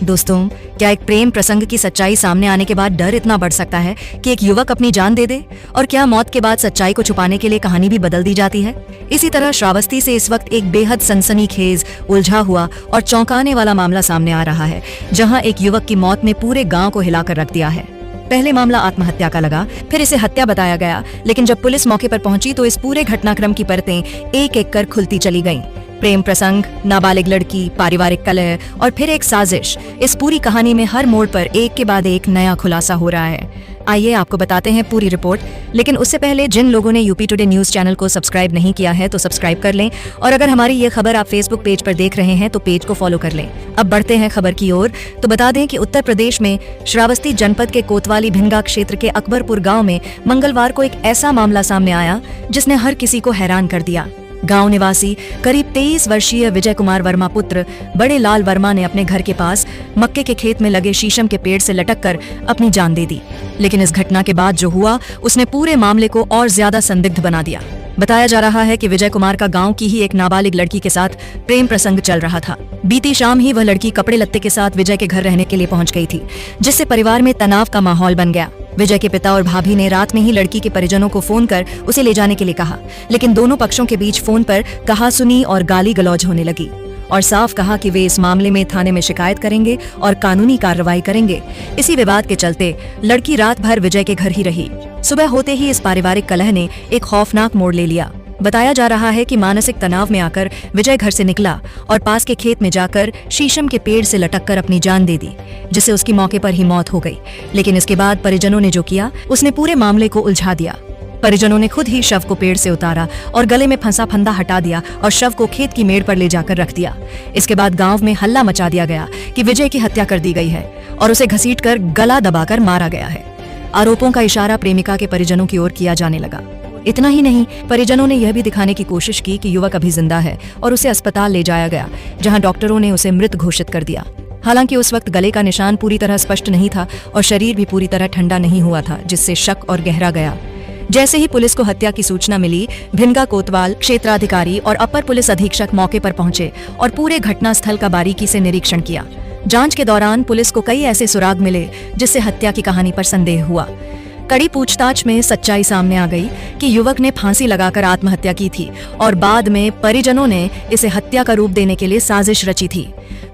दोस्तों, क्या एक प्रेम प्रसंग की सच्चाई सामने आने के बाद डर इतना बढ़ सकता है कि एक युवक अपनी जान दे दे? और क्या मौत के बाद सच्चाई को छुपाने के लिए कहानी भी बदल दी जाती है? इसी तरह श्रावस्ती से इस वक्त एक बेहद सनसनीखेज, उलझा हुआ और चौंकाने वाला मामला सामने आ रहा है, जहां एक युवक की मौत ने पूरे गांव को हिलाकर रख दिया है। पहले मामला आत्महत्या का लगा, फिर इसे हत्या बताया गया, लेकिन जब पुलिस मौके पर पहुंची तो इस पूरे घटनाक्रम की परतें एक एक कर खुलती चली गईं। प्रेम प्रसंग, नाबालिग लड़की, पारिवारिक कलह और फिर एक साजिश, इस पूरी कहानी में हर मोड़ पर एक के बाद एक नया खुलासा हो रहा है। आइए आपको बताते हैं पूरी रिपोर्ट, लेकिन उससे पहले जिन लोगों ने यूपी टुडे न्यूज चैनल को सब्सक्राइब नहीं किया है तो सब्सक्राइब कर लें, और अगर हमारी ये खबर आप फेसबुक पेज पर देख रहे हैं तो पेज को फॉलो कर लें। अब बढ़ते हैं खबर की ओर। तो बता दें कि उत्तर प्रदेश में श्रावस्ती जनपद के कोतवाली भिंगा क्षेत्र के अकबरपुर गाँव में मंगलवार को एक ऐसा मामला सामने आया जिसने हर किसी को हैरान कर दिया। गांव निवासी करीब 23 वर्षीय विजय कुमार वर्मा पुत्र बड़े लाल वर्मा ने अपने घर के पास मक्के के खेत में लगे शीशम के पेड़ से लटककर अपनी जान दे दी। लेकिन इस घटना के बाद जो हुआ उसने पूरे मामले को और ज्यादा संदिग्ध बना दिया। बताया जा रहा है कि विजय कुमार का गांव की ही एक नाबालिग लड़की के साथ प्रेम प्रसंग चल रहा था। बीती शाम ही वह लड़की कपड़े लत्ते के साथ विजय के घर रहने के लिए पहुंच गई थी, जिससे परिवार में तनाव का माहौल बन गया। विजय के पिता और भाभी ने रात में ही लड़की के परिजनों को फोन कर उसे ले जाने के लिए कहा, लेकिन दोनों पक्षों के बीच फोन पर कहासुनी और गाली गलौज होने लगी और साफ कहा कि वे इस मामले में थाने में शिकायत करेंगे और कानूनी कार्रवाई करेंगे। इसी विवाद के चलते लड़की रात भर विजय के घर ही रही। सुबह होते ही इस पारिवारिक कलह ने एक खौफनाक मोड़ ले लिया। बताया जा रहा है कि मानसिक तनाव में आकर विजय घर से निकला और पास के खेत में जाकर शीशम के पेड़ से लटककर अपनी जान दे दी, जिससे उसकी मौके पर ही मौत हो गई। लेकिन इसके बाद परिजनों ने जो किया उसने पूरे मामले को उलझा दिया। परिजनों ने खुद ही शव को पेड़ से उतारा और गले में फंसा फंदा हटा दिया और शव को खेत की मेड़ पर ले जाकर रख दिया। इसके बाद गांव में हल्ला मचा दिया गया कि विजय की हत्या कर दी गई है और उसे घसीटकर गला दबाकर मारा गया है। आरोपों का इशारा प्रेमिका के परिजनों की ओर किया जाने लगा। इतना ही नहीं, परिजनों ने यह भी दिखाने की कोशिश की कि युवक अभी जिंदा है और उसे अस्पताल ले जाया गया, जहां डॉक्टरों ने उसे मृत घोषित कर दिया। हालांकि उस वक्त गले का निशान पूरी तरह स्पष्ट नहीं था और शरीर भी पूरी तरह ठंडा नहीं हुआ था, जिससे शक और गहरा गया। जैसे ही पुलिस को हत्या की सूचना मिली, भिनगा कोतवाल क्षेत्राधिकारी और अपर पुलिस अधीक्षक मौके पर पहुंचे और पूरे घटना स्थल का बारीकी से निरीक्षण किया। जांच के दौरान पुलिस को कई ऐसे सुराग मिले जिससे हत्या की कहानी पर संदेह हुआ। कड़ी पूछताछ में सच्चाई सामने आ गई कि युवक ने फांसी लगाकर आत्महत्या की थी और बाद में परिजनों ने इसे हत्या का रूप देने के लिए साजिश रची थी।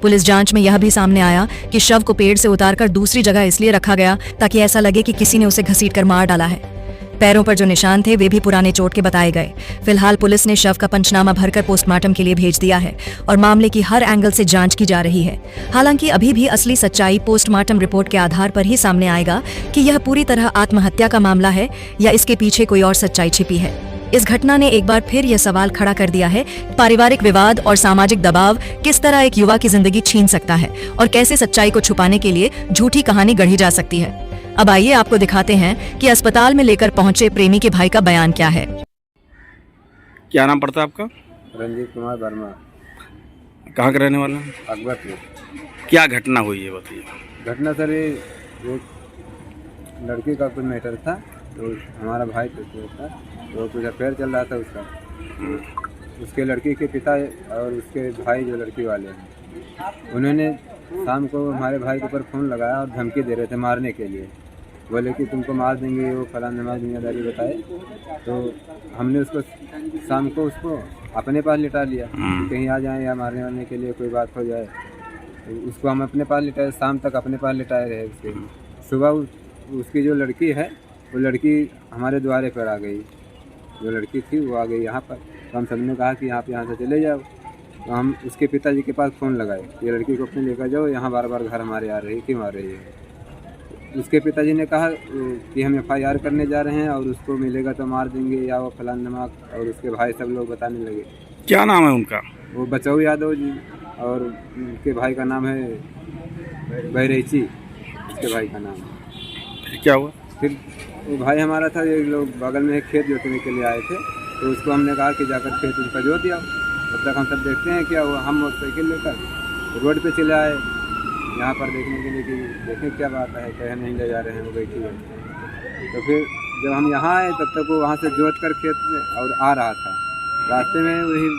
पुलिस जांच में यह भी सामने आया कि शव को पेड़ से उतारकर दूसरी जगह इसलिए रखा गया ताकि ऐसा लगे कि किसी ने उसे घसीटकर मार डाला है। पैरों पर जो निशान थे वे भी पुराने चोट के बताए गए। फिलहाल पुलिस ने शव का पंचनामा भरकर पोस्टमार्टम के लिए भेज दिया है और मामले की हर एंगल से जांच की जा रही है। हालांकि अभी भी असली सच्चाई पोस्टमार्टम रिपोर्ट के आधार पर ही सामने आएगा कि यह पूरी तरह आत्महत्या का मामला है या इसके पीछे कोई और सच्चाई छिपी है। इस घटना ने एक बार फिर यह सवाल खड़ा कर दिया है, पारिवारिक विवाद और सामाजिक दबाव किस तरह एक युवा की जिंदगी छीन सकता है और कैसे सच्चाई को छुपाने के लिए झूठी कहानी गढ़ी जा सकती है। अब आइए आपको दिखाते हैं कि अस्पताल में लेकर पहुंचे प्रेमी के भाई का बयान क्या है। क्या नाम पड़ता है आपका? रंजीत कुमार वर्मा। कहाँ के रहने वाले हैं? अकबरपुर। क्या घटना हुई है बताइए। घटना सर ये एक लड़की का कुछ मैटर था, तो हमारा भाई था, तो कुछ अफेयर चल रहा था उसका। उसके लड़की के पिता और उसके भाई जो लड़की वाले हैं, उन्होंने शाम को हमारे भाई के ऊपर फ़ोन लगाया और धमकी दे रहे थे मारने के लिए। बोले कि तुमको मार देंगे, वो फलाना नमाज दुनियादारी बताए। तो हमने उसको शाम को उसको अपने पास लिटा लिया, कहीं आ जाए या मारने वारने के लिए कोई बात हो जाए। तो उसको हम अपने पास लिटाए, शाम तक अपने पास लिटाए रहे उसके। सुबह उसकी जो लड़की है वो लड़की हमारे द्वारे पर आ गई। जो लड़की थी वो आ गई यहाँ पर, तो हम सबने कहा कि आप यहाँ से चले जाओ। तो हम उसके पिताजी के पास फ़ोन लगाए, ये लड़की को अपने लेकर जाओ, यहाँ बार बार घर हमारे आ रही है, क्यों आ रही है। उसके पिताजी ने कहा कि हम FIR करने जा रहे हैं और उसको मिलेगा तो मार देंगे या वो फलान नमाक, और उसके भाई सब लोग बताने लगे। क्या नाम है उनका? वो बचाऊ यादव जी, और उनके भाई का नाम है बहरेची, उसके भाई का नाम है। क्या हुआ फिर? वो भाई हमारा था, ये लोग बगल में एक खेत जोतने के लिए आए थे, तो उसको हमने कहा कि जाकर खेत उनका जोत दिया। तब तक हम सब देखते हैं क्या हुआ। हम मोटरसाइकिल लेकर रोड पे चले आए यहाँ पर देखने के लिए कि देखें क्या बात है, कहे नहीं ले जा रहे हैं, वो बैठी है। तो फिर जब हम यहाँ आए तब तक वो वहाँ से जोत कर खेत में और आ रहा था। रास्ते में वही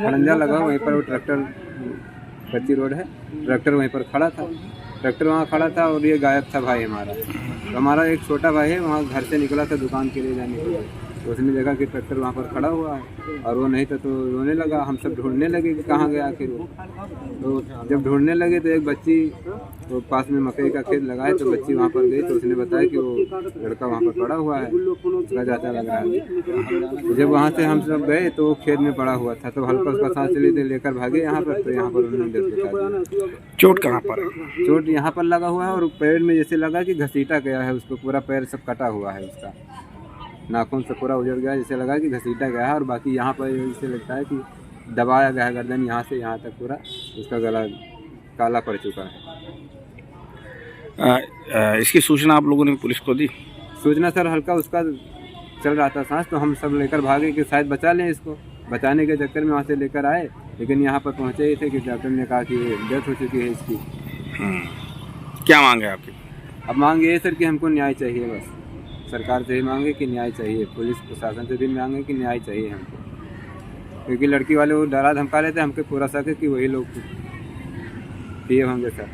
खड़ंजा लगा, वहीं पर वो ट्रैक्टर कच्ची रोड है, ट्रैक्टर वहीं पर खड़ा था, ट्रैक्टर वहाँ खड़ा था और ये गायब था भाई हमारा। तो हमारा एक छोटा भाई है, वहाँ घर से निकला था दुकान के लिए जाने के लिए, तो उसने देखा कि ट्रैक्टर वहाँ पर खड़ा हुआ है और वो नहीं था, तो रोने लगा। हम सब ढूंढने लगे कि कहाँ गया आखिर वो। तो जब ढूंढने लगे तो एक बच्ची, तो पास में मकई का खेत लगा है, तो बच्ची वहाँ पर गई, तो उसने बताया कि वो लड़का वहाँ पर पड़ा हुआ है, उसका चाचा लग रहा है। जब वहाँ से हम सब गए तो वो खेत में पड़ा हुआ था, तो हल्का उसका सांस चली, तो लेकर भागे यहाँ पर, तो यहाँ पर उन्होंने डेथ बता दी। चोट कहाँ पर है? चोट यहाँ पर लगा हुआ है और पैर में जैसे लगा कि घसीटा गया है उसको, पूरा पैर सब कटा हुआ है उसका, नाखून से पूरा उजड़ गया, जैसे लगा कि घसीटा गया है। और बाकी यहाँ पर जैसे लगता है कि दबाया गया है, गर्दन यहाँ से यहाँ तक पूरा उसका गला काला पड़ चुका है। इसकी सूचना आप लोगों ने पुलिस को दी? सूचना सर हल्का उसका चल रहा था सांस, तो हम सब लेकर भागे कि शायद बचा लें इसको। बचाने के चक्कर में वहाँ से लेकर आए, लेकिन यहाँ पर पहुँचे ही थे कि डॉक्टर ने कहा कि डेथ हो चुकी है इसकी। क्या मांग है आपकी? अब मांग ये है सर कि हमको न्याय चाहिए, बस सरकार से ही मांगे कि न्याय चाहिए, पुलिस प्रशासन से भी मांगे कि न्याय चाहिए हमको, क्योंकि लड़की वाले वो डरा धमका लेते, हमको पूरा शक है कि वही लोग किए होंगे सर।